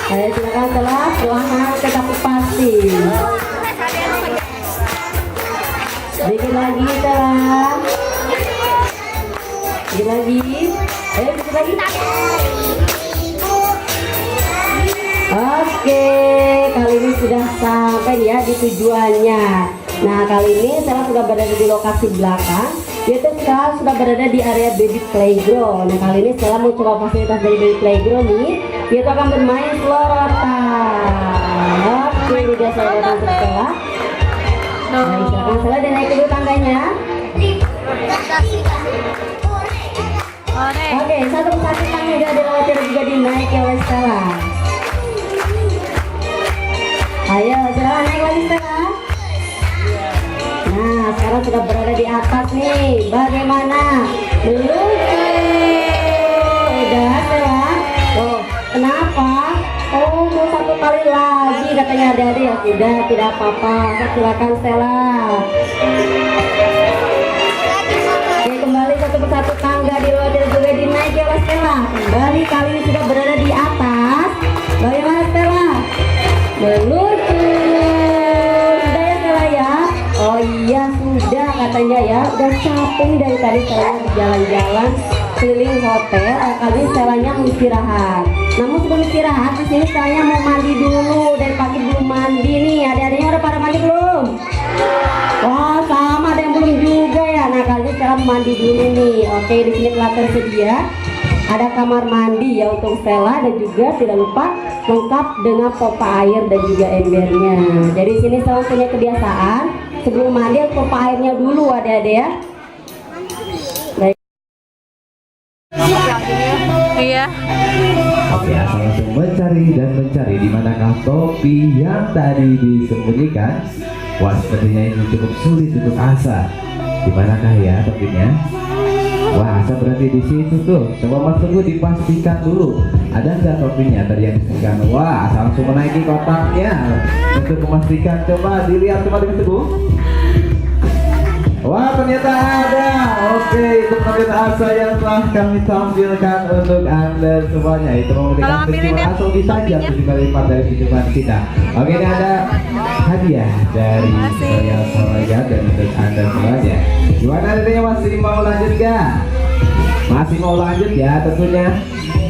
Ayo silakan Stella, silahkan ke kapuk pasti. Bikin lagi Stella. Bikin lagi. Ayo bikin lagi. Oke, kali ini sudah sampai ya di tujuannya. Nah, kali ini Stella sudah berada di lokasi belakang, yaitu Stella sudah berada di area baby playground. Nah, kali ini Stella mau coba fasilitas dari baby playground nih, yaitu akan bermain selorotan. Oke, ini dia saya datang ke Stella. Nah, silakan Stella dan naik dulu tangganya. Oke, satu persatu tangga dilewati dan juga dinaiki oleh Stella. Ayo, Stella naik lagi Stella. Nah, sekarang sudah berada di atas nih. Bagaimana? Belum? Udah Stella. Oh, kenapa? Oh, mau satu kali lagi katanya adik-adik. Ya sudah, tidak apa-apa. Silakan Stella. Oke, kembali satu persatu tangga dilewati dan juga dinaiki oleh Stella. Kembali kali ini sudah berada di atas. Bagaimana Stella? Meluncur. Sudah ya Stella ya? Oh iya sudah katanya ya. Udah capek dari tadi Stella jalan-jalan keliling hotel. Kali ini Stellanya mau istirahat. Namun sebelum istirahat di sini Stellanya mau mandi dulu. Dari pagi belum mandi nih. Adik-adiknya udah pada mandi belum? Oh sama, ada yang belum juga ya. Nah kali ini Stella mandi dulu nih. Oke, di sini telah tersedia ada kamar mandi ya untuk Stella, dan juga tidak lupa lengkap dengan pompa air dan juga embernya. Jadi sini Stella punya kebiasaan sebelum mandi pompa airnya dulu adik-adik ya. Baik. Iya. Ya, langsung mencari dan mencari di manakah topi yang tadi disembunyikan. Wah, sepertinya ini cukup sulit untuk Asa. Di manakah ya topinya? Wah, Asa berarti di situ tuh. Coba Mas Teguh dipastikan dulu. Ada nggak topinya tadi yang disebutkan? Wah, Asa langsung menaiki kotaknya untuk memastikan. Coba dilihat coba dengan Teguh. Wah, ternyata ada. Oke, itu penampilan Asa yang telah kami tampilkan untuk Anda semuanya. Itu memberikan peristiwa langsung disaja 7 kali lipat dari kehidupan kita. Oke, ini ada hadiah dari Royal Soraya dan untuk Anda semuanya. Gimana adanya, masih mau lanjut gak? Masih mau lanjut ya tentunya.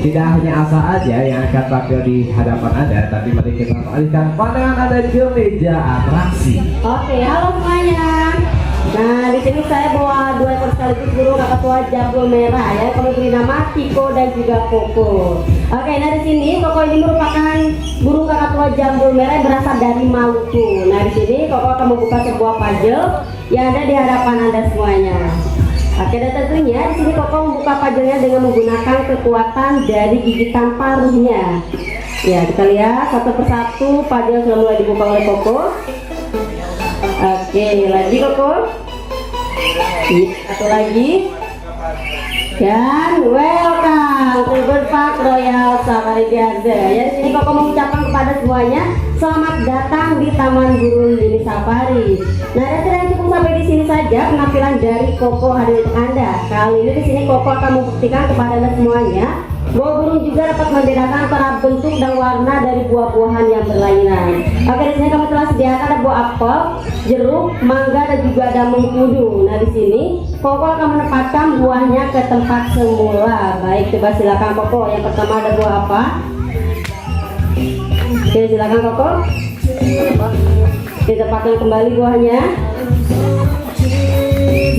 Tidak hanya Asa aja yang akan tampil di hadapan Anda, tapi mari kita alihkan pandangan Anda ke meja atraksi. Oke, halo semuanya. Nah, di sini saya bawa 2 ekor sekaligus burung kakak tua jambul merah ya. Kami beri nama Tiko dan juga Koko. Oke, nah di sini Koko ini merupakan burung kakak tua jambul merah yang berasal dari Maluku. Nah, di sini Koko akan membuka sebuah puzzle yang ada di hadapan Anda semuanya. Oke, dan tentunya di sini Koko membuka puzzle-nya dengan menggunakan kekuatan dari gigitan paruhnya. Ya, kita lihat satu persatu puzzle sudah mulai dibuka oleh Koko. Oke, lagi Koko. Satu lagi. Dan welcome to Bird Park Royal Safari Garden. Ya, di sini Koko mengucapkan kepada semuanya selamat datang di Taman Burung Mini Safari. Nah, dan tidak cukup sampai di sini saja penampilan dari Koko hadir untuk Anda. Kali ini di sini Koko akan membuktikan kepada Anda semuanya bahwa burung juga dapat membedakan antara bentuk dan warna dari buah-buahan yang berlainan. Oke, di sini kami telah sediakan ada buah apel, jeruk, mangga, dan juga ada mengkudu. Nah, di sini Koko akan menempatkan buahnya ke tempat semula. Baik, coba silakan Koko. Yang pertama ada buah apa? Oke, silakan Koko. Ditempatkan kembali buahnya.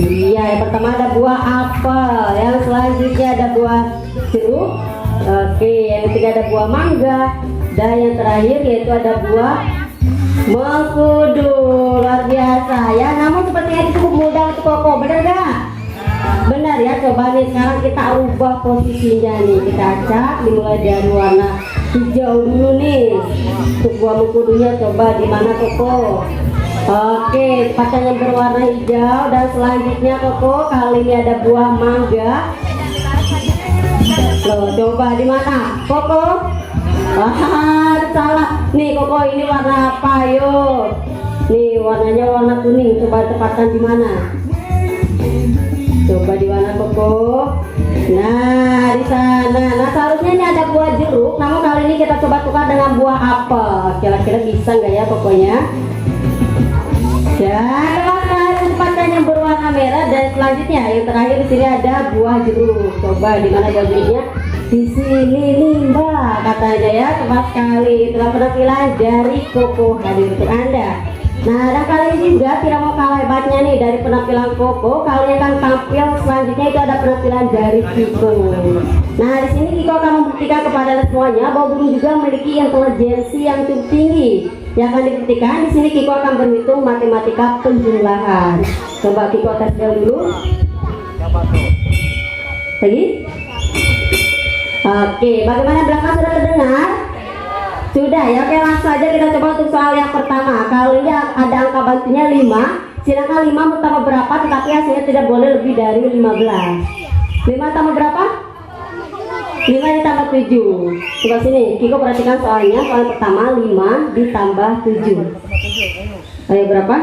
Iya, yang pertama ada buah apel, yang selanjutnya ada buah jeruk. Oke, yang ketiga ada buah mangga, dan yang terakhir yaitu ada buah mengkudu. Luar biasa ya. Namun sepertinya itu cukup mudah untuk Koko, benar gak? Benar ya. Coba nih sekarang kita ubah posisinya nih. Kita acak dimulai dari warna hijau dulu nih. Untuk buah mengkudunya coba di mana Koko? Oke, tempatnya yang berwarna hijau, dan selanjutnya Koko kali ini ada buah mangga. Loh, coba di mana Koko? Wah, salah. Nih Koko, ini warna apa? Yuk. Nih warnanya warna kuning. Coba tempatkan di mana? Coba di mana Koko? Nah, di sana. Nah, seharusnya ini ada buah jeruk, namun kali ini kita coba tukar dengan buah apel. Kira-kira bisa nggak ya pokoknya? Dan teman-teman kesempatan yang berwarna merah, dan selanjutnya yang terakhir di sini ada buah jeruk. Coba di mana buah jeruknya? Di sini nih Mbak, katanya ya. Tepat sekali, itulah penampilan dari Koko hadir untuk Anda. Nah, dan kali ini juga tidak mau kalah hebatnya nih dari penampilan Koko. Kali akan tampil selanjutnya itu ada penampilan dari Kiko. Nah, di sini Kiko akan membuktikan kepada anda semuanya bahwa burung juga memiliki intelijensi yang cukup tinggi. Yang akan dibuktikan di sini Kiko akan berhitung matematika penjumlahan. Coba Kiko tes dulu. Lagi? Oke, bagaimana belakang sudah terdengar? Sudah ya, oke langsung aja kita coba untuk soal yang pertama. Kali ini ada angka bantunya 5. Sedangkan 5 bertambah berapa, tetapi hasilnya tidak boleh lebih dari 15. 5 tambah berapa? 5 ditambah 7. Coba sini, Kiko perhatikan soalnya. Soal pertama 5 ditambah 7. Ayo berapa?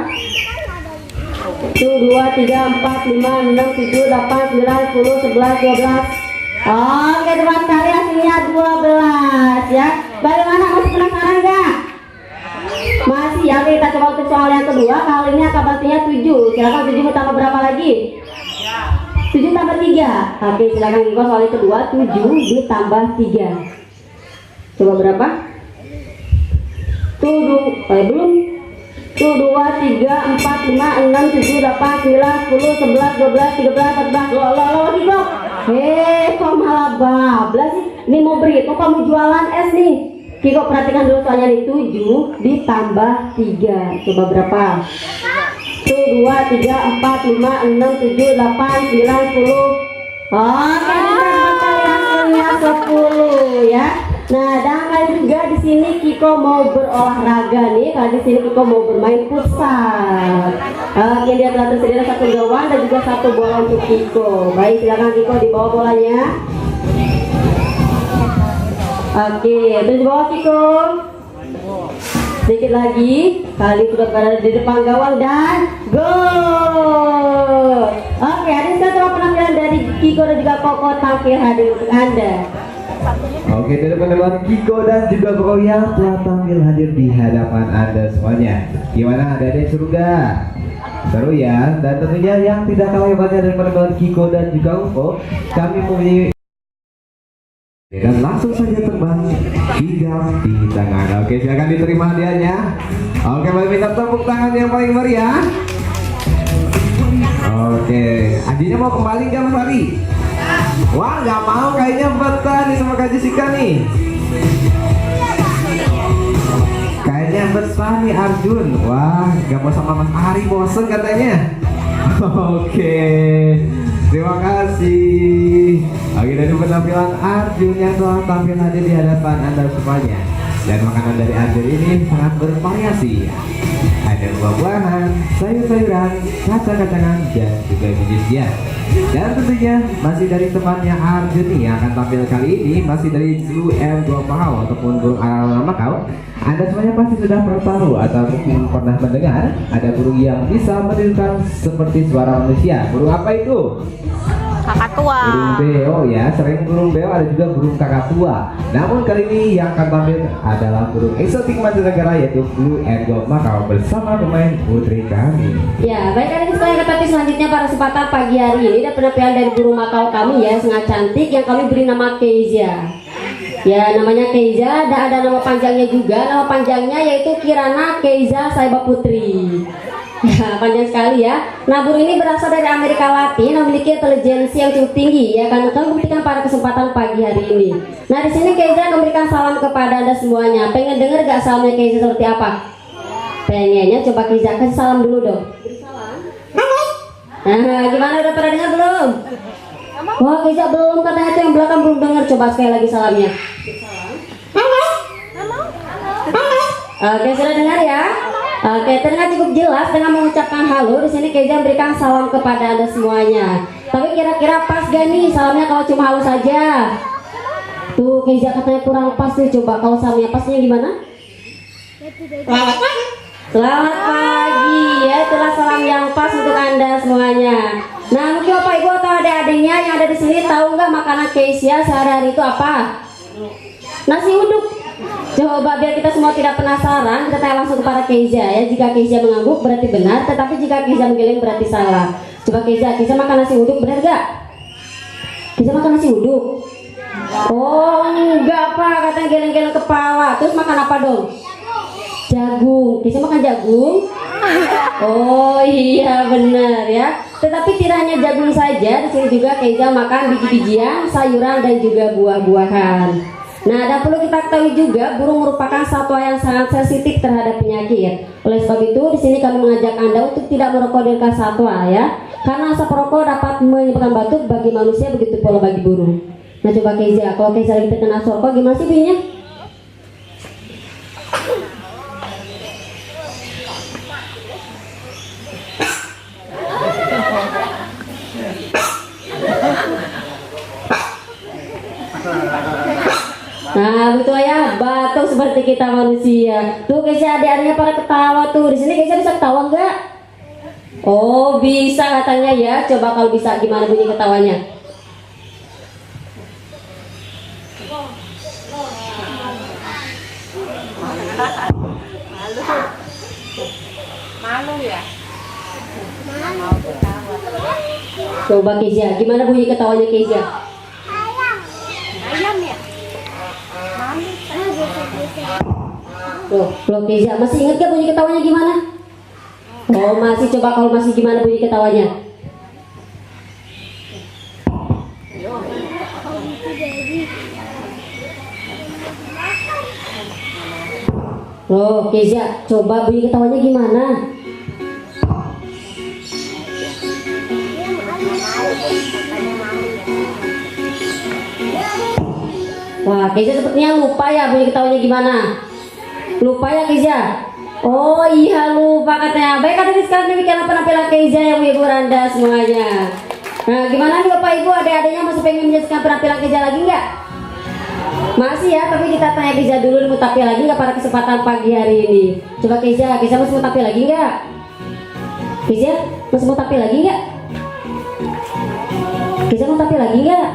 1, 2, 3, 4, 5, 6, 7, 8, 9, 10, 11, 12. Oke teman sekali, hasilnya 12 ya. Bagaimana, masih penasaran nggak? Masih ya. Oke, kita coba untuk soal yang kedua. Kali ini angka pastinya 7. Silakan 7 tambah berapa lagi? 7 tambah 3. Oke, silakan Kiko soal yang kedua. 7 ditambah 3. Coba berapa? Belum. 1, 2, 3, 4, 5, 6, 7, 8, 9, 10, 11, 12, 13, 14. Loh, Kiko. Kok malah bablas sih? Ini mau berhitung, kamu jualan es nih. Kiko perhatikan dulu soalnya nih. 7 ditambah 3. Coba berapa? 1, 2, 3, 4, 5, 6, 7, 8, 9, 10. Oke, hasilnya 10 ya. Nah, dan kali juga di sini Kiko mau berolahraga nih. Kali di sini Kiko mau bermain futsal. Oke, dia telah tersedia satu gawang dan juga satu bola untuk Kiko. Baik, silakan Kiko dibawa bolanya. Oke, terus dibawa Kiko. Sedikit lagi. Kali sudah berada di depan gawang dan gol. Oke, ada satu penampilan dari Kiko dan juga Koko tampil hadir untuk Anda. Oke, teman-teman Kiko dan juga Koko yang telah tampil hadir di hadapan Anda semuanya. Gimana, adik-adik seru gak? Seru ya, dan tentunya yang tidak kalah hebatnya dari teman-teman Kiko dan juga Koko, kami mempunyai dan langsung saja terbang hingga di tangan. Oke, silakan diterima hadiahnya. Oke, mari minta tepuk tangan yang paling meriah. Oke, adiknya mau kembali nggak Mas Ali? Wah, nggak mau kayaknya betah nih sama Kak Jessica nih. Kayaknya betah nih Arjun. Wah, nggak mau sama Mas Ari, bosen katanya. Oke, terima kasih. Oke, dari penampilan Arjun yang telah tampil hadir di hadapan Anda semuanya. Dan makanan dari Arjun ini sangat bervariasi. Ada buah-buahan, sayur-sayuran, kacang-kacangan, dan juga biji-bijian. Dan tentunya masih dari temannya Arjun nih yang akan tampil kali ini, masih dari Blue M Gua Makau ataupun burung ala Makau. Anda semuanya pasti sudah pernah tahu atau mungkin pernah mendengar ada burung yang bisa menirukan seperti suara manusia. Burung apa itu? Kakatua. Burung beo ya, sering burung beo, ada juga burung kakatua. Namun kali ini yang akan tampil adalah burung eksotik mancanegara yaitu Blue and Gold Makau bersama pemain putri kami. Ya, baik, ada kita yang tetapi selanjutnya pada kesempatan pagi hari ini ada penampilan dari burung Makau kami ya, sangat cantik yang kami beri nama Keiza. Ya, namanya Keiza, ada nama panjangnya juga. Nama panjangnya yaitu Kirana Keiza Saiba Putri. Ya, panjang sekali ya. Nah, burung ini berasal dari Amerika Latin, memiliki intelijensi yang cukup tinggi ya, kan kami buktikan pada kesempatan pagi hari ini. Nah, di sini Keiza memberikan salam kepada Anda semuanya. Pengen denger gak salamnya Keiza seperti apa? Pengennya coba Keiza kasih salam dulu dong. Nah, gimana, udah pernah dengar belum? Wah, Keiza belum, katanya itu yang belakang belum dengar. Coba sekali lagi salamnya. Oke, sudah dengar ya? Oke, terdengar cukup jelas dengan mengucapkan halo. Di sini Keiza memberikan salam kepada Anda semuanya. Tapi kira-kira pas gak nih salamnya kalau cuma halo saja? Tuh, Keiza katanya kurang pas nih. Coba kalau salamnya pasnya gimana? Selamat pagi ya, itulah salam yang pas untuk Anda semuanya. Nah, mungkin Bapak Ibu atau adik-adiknya yang ada di sini tahu nggak makanan Keiza sehari-hari itu apa? Nasi uduk. Coba biar kita semua tidak penasaran, kita tanya langsung kepada Keiza ya. Jika Keiza mengangguk berarti benar, tetapi jika Keiza menggeleng berarti salah. Coba Keiza makan nasi uduk benar gak? Keiza makan nasi uduk? Oh enggak Pak, katanya geleng-geleng kepala. Terus makan apa dong? Jagung. Keiza makan jagung? Oh iya benar ya. Tetapi tidak hanya jagung saja, di sini juga Keiza makan biji-bijian, sayuran dan juga buah-buahan. Nah, dan perlu kita ketahui juga burung merupakan satwa yang sangat sensitif terhadap penyakit. Oleh sebab itu, di sini kami mengajak Anda untuk tidak merokok dengan satwa ya. Karena asap rokok dapat menyebabkan batuk bagi manusia, begitu pula bagi burung. Nah, coba Keiza, kalau Keiza lagi terkena asap rokok gimana sih bunyinya? Nah, betul ya, batuk seperti kita manusia. Tuh Keiza, adik-adiknya pada ketawa tuh. Di sini Keiza bisa ketawa enggak? Oh, bisa katanya ya. Coba kalau bisa gimana bunyi ketawanya? Malu ya? Coba Keiza, gimana bunyi ketawanya Keiza? Ayam ya? Loh Keiza, masih inget gak bunyi ketawanya gimana? Oh masih, coba kalau masih gimana bunyi ketawanya? Loh Keiza, coba bunyi ketawanya gimana? Wah, Keiza sepertinya lupa ya bunyi ketawanya gimana? Lupa ya Keiza? Oh iya lupa katanya. Baik, katanya sekarang demikian penampilan Keiza yang menghibur Anda semuanya. Nah, gimana nih Bapak Ibu, adik-adiknya masih pengen menyaksikan penampilan Keiza lagi nggak? Masih ya, tapi kita tanya Keiza dulu mau tampil lagi nggak pada kesempatan pagi hari ini. Coba Keiza masih mau tampil lagi nggak? Keiza masih mau tampil lagi nggak? Keiza mau tampil lagi nggak?